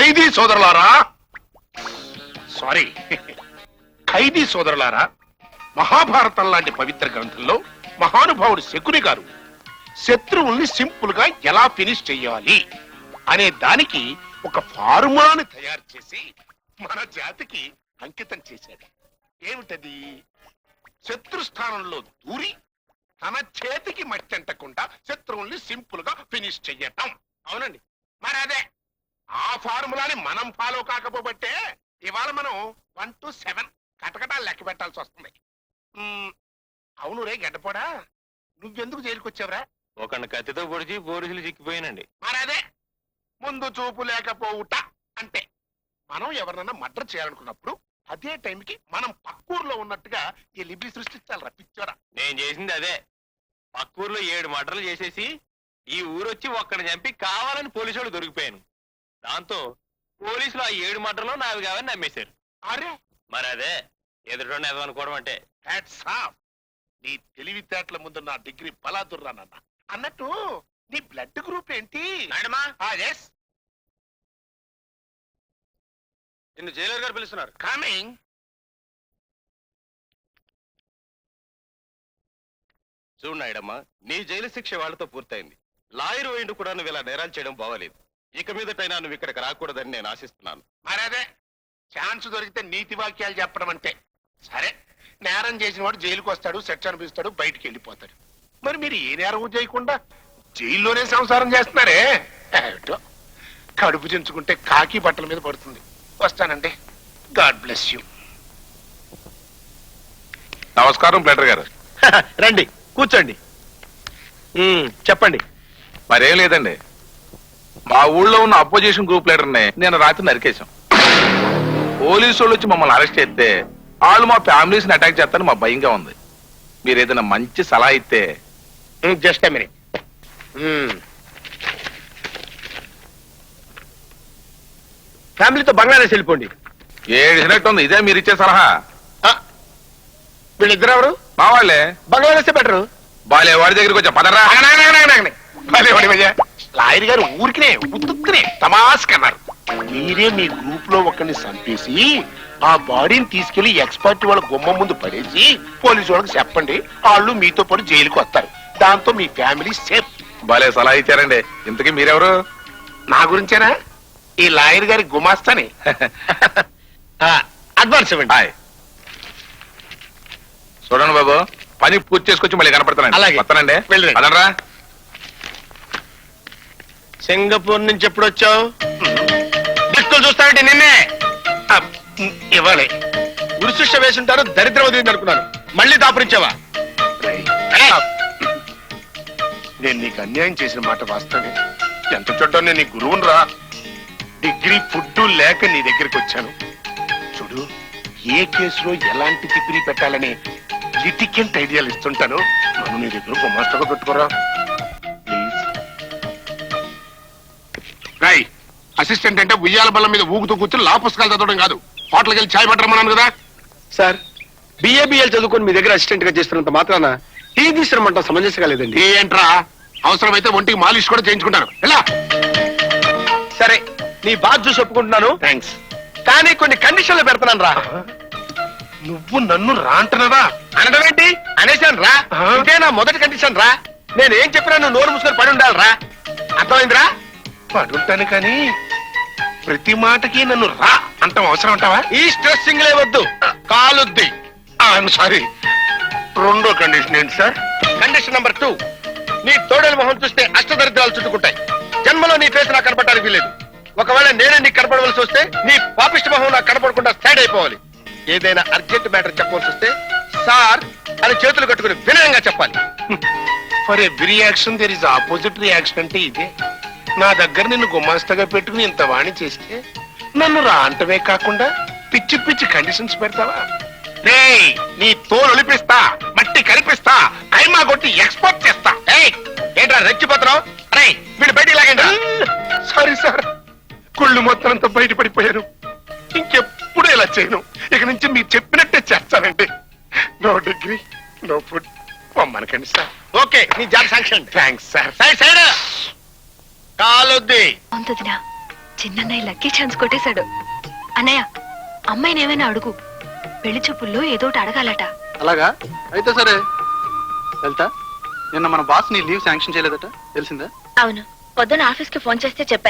ఖైదీ సోదరులారా, సారీ ఖైదీ సోదరులారా, మహాభారతం లాంటి పవిత్ర గ్రంథంలో మహానుభావుడు శకుని గారు శత్రువుల్ని సింపుల్ గా ఎలా ఫినిష్ చెయ్యాలి అనే దానికి ఒక ఫార్ములాని తయారు చేసి మన జాతికి అంకితం చేశాడు. ఏమిటది? శత్రు స్థానంలో దూరి తన చేతికి మట్టంటకుండా శత్రువుల్ని సింపుల్ గా ఫినిష్ చెయ్యటం. అవునండి, మరి అదే ఆ ఫార్ములాని మనం ఫాలో కాకపోబట్టే ఇవాళ మనం 1 to 7 కటకటాలు లెక్క పెట్టాల్సి వస్తుంది. అవును రే గడ్డపోడా, నువ్వెందుకు జైలుకి వచ్చావురా? ఒక కత్తితో పొడిచి పోలీసులు చిక్కిపోయానండి. మరి అదే ముందు చూపు లేకపోవుట అంటే, మనం ఎవరినైనా మర్డర్ చేయాలనుకున్నప్పుడు అదే టైంకి మనం పక్కూరులో ఉన్నట్టుగా ఈ లిబి సృష్టించాలి రప్పించారా. నేను చేసింది అదే. పక్కూరులో 7 మర్డర్లు చేసేసి ఈ ఊరొచ్చి ఒక్కడిని చంపి కావాలని పోలీసు వాళ్ళు దొరికిపోయాను. దాంతో పోలీసులు ఆ 7 మర్డర్లో నావి కావని నమ్మేశారు. అరే మరి అదే ఎదుటి అనుకోవడం అంటే. Hats off. నీ తెలివితేటల ముందు నా డిగ్రీ బలాదుర్రానన్న. అన్నట్టు నీ బ్లడ్ గ్రూప్ ఏంటి? ఎస్, నిన్ను జైలర్ గారు పిలుస్తున్నారు. కమింగ్. చూడు నాయుడమ్మా, నీ జైలు శిక్ష వాళ్ళతో పూర్తయింది. లాయర్ వేయండు కూడా నువ్వు ఇలా నేరాలు చేయడం బాగలేదు. ఇక మీదటైనా నువ్వు ఇక్కడికి రాకూడదని నేను ఆశిస్తున్నాను. మరి అదే ఛాన్స్ దొరికితే నీతి వాక్యాలు చెప్పడం అంటే. సరే, నేరం చేసిన వాడు జైలుకి వస్తాడు, శిక్ష అనిపిస్తాడు, బయటికి వెళ్ళిపోతాడు. మరి మీరు ఏ నేరం చేయకుండా జైల్లోనే సంసారం చేస్తున్నారే? ఏమిటో, కడుపు చించుకుంటే కాకి బట్టల మీద పడుతుంది. వస్తానండి. God bless you. నమస్కారం ప్లేటర్ గారు. రండి కూర్చోండి. చెప్పండి. మరేం లేదండి, మా ఊళ్ళో ఉన్న అపోజిషన్ గ్రూప్ లీడర్ని నేను రాత్రి నరికేశాం. పోలీసు వాళ్ళు వచ్చి మమ్మల్ని అరెస్ట్ చేస్తే వాళ్ళు మా ఫ్యామిలీస్ ని అటాక్ చేస్తారని మా భయంగా ఉంది. మీరు ఏదైనా మంచి సలహా ఇస్తే. Just a minute. ఫ్యామిలీతో బంగ్లాదేశ్ వెళ్ళిపోండి. ఏడిసినట్టు ఉంది. ఇదే మీరు ఇచ్చే సలహా? వీళ్ళిద్దరు ఎవరు? మా వాళ్ళే. బంగ్లాదేశ్ బెటరు. బాలే వాడి దగ్గరికి వచ్చా పదరా. లాయర్ గారు ఊరికినే ఉత్తుక్కునే తమాస్కన్నారు. మీరే మీ గ్రూప్ లో ఒకరిని చంపేసి ఆ బాడీని తీసుకెళ్లి ఎక్స్పర్ట్ వాళ్ళ గుమ్మం ముందు పడేసి పోలీసు వాళ్ళకి చెప్పండి, వాళ్ళు మీతో పాటు జైలుకి వస్తారు. దాంతో మీ ఫ్యామిలీ సేఫ్. బాలే సలహా ఇచ్చారండి. ఇంతకీ మీరెవరు? నా గురించేనా? ఈ లాయర్ గారి గుమాస్తాని. అడ్వాన్స్ ఇవ్వండి. హాయ్. చూడండి బాబు, పని పూర్తి చేసుకొచ్చి మళ్ళీ కనపడతానండి. అలాగే. వస్తానండి. వెళ్ళండి. అదనరా. సింగపూర్ నుంచి ఎప్పుడు వచ్చావు? దిక్కులు చూస్తానంటే నిన్నే ఇవ్వాలి. ఉరిశిక్ష వేసుంటారు, దరిద్రం వదిలింది అనుకున్నాను. మళ్ళీ దాపురించావా? నేను నీకు అన్యాయం చేసిన మాట వాస్తవే. ఎంత చూడ్డా నేను నీ గురువును రా. డిగ్రీ ఫుడ్ లేక నీ దగ్గరికి వచ్చాను. చూడు, ఏ కేసులో ఎలాంటి తిప్పిరి పెట్టాలని లిటికెంట్ ఐడియాలు ఇస్తుంటాను. నన్ను నీ దగ్గర గుమాస్తగా పెట్టుకోరా ప్లీజ్. రాయ్, అసిస్టెంట్ అంటే ఉయ్యాల బల్ల మీద ఊగుతూ కూర్చొని లా పుస్తకాలు చదవడం కాదు. హోటల్కి వెళ్ళి ఛాయ్ పట్టరమన్నాను కదా. సార్, బిఏబిఎల్ చదువుకొని మీ దగ్గర అసిస్టెంట్ గా చేస్తున్నంత మాత్రాన టీ తీసుకురమంటాం సమంజసంగా లేదండి. ఏంట్రా, అవసరమైతే ఒంటికి మాలిష్ కూడా చేయించుకుంటాను. ఎలా? సరే, నీ బాధ చూసి ఒప్పుకుంటున్నాను. థ్యాంక్స్. కానీ కొన్ని కండిషన్లు పెడతాను రా. నువ్వు నన్ను రా అంటున్నావా? అనడం ఏంటి? అనేశాను రా. ఇదే నా మొదటి కండిషన్ రా. నేను ఏం చెప్పినా నువ్వు నోరు మూసుకొని పడి ఉండాలి రా. అర్థమైందిరా? పడుంటాను కానీ ప్రతి మాటకి నన్ను రా అంటాం అవసరం అంటావా? ఈ స్ట్రెస్సింగ్ వద్దు, కాలుద్ది. I'm sorry. రెండో కండిషన్ ఏంటి సార్? కండిషన్ నెంబర్ 2, నీ తోడల మొహం చూస్తే అష్టదరిద్రాలు చుట్టుకుంటాయి. జన్మలో నీ ఫేస్ నాకు కనపడడానికి వీలేదు. ఒకవేళ నేనే నీకు కనపడవలసి వస్తే నీ పాపిష్టి మొహం నాకు కనపడకుండా సైడ్ అయిపోవాలి. ఏదైనా అర్జెంట్ మ్యాటర్ చెప్పవలసి వస్తే సార్ అని చేతులు కట్టుకుని వినయంగా చెప్పాలి. For every action there is opposite reaction అంటే ఇదే. నా దగ్గర నిన్ను గుమాస్తగా పెట్టుకుని ఇంత వాణి చేస్తే నన్ను రా అంటవే కాకుండా పిచ్చి పిచ్చి కండిషన్స్ పెడతావా? రే, నీ తోలు ఒలిపిస్తా, మట్టి కనిపిస్తా, కైమా కొట్టి ఎక్స్పోర్ట్ చేస్తా. ఏంట్రా రెచ్చిపోతున్నావు? అరే వీడు బయటికి లాగండి. సారీ సార్, కుళ్ళు మొత్తం అంతా బయటపడిపోయాను. ఇంకెప్పుడు ఇలా చేయను. ఇక నుంచి మీరు చెప్పినట్టే చేస్తానండి. No degree, no food. పొమ్మనకండి సార్. ఓకే, నీ job sanction. Thanks sir. Side side కాలుద్ది. అంతదినా చిన్నన్నయ్య లక్కీ ఛాన్స్ కొట్టేశాడు. అన్నయ్య, అమ్మాయిని ఏమైనా అడుగు. పెళ్లి చూపుల్లో ఏదోటి అడగాలట. అలాగా అయితే సరే. వెళ్తా. నిన్న మన బాస్ నీ లీవ్ శాంక్షన్ చేయలేదట, తెలిసిందా? అవును, పొద్దున ఆఫీస్ కి ఫోన్ చేస్తే చెప్పారు.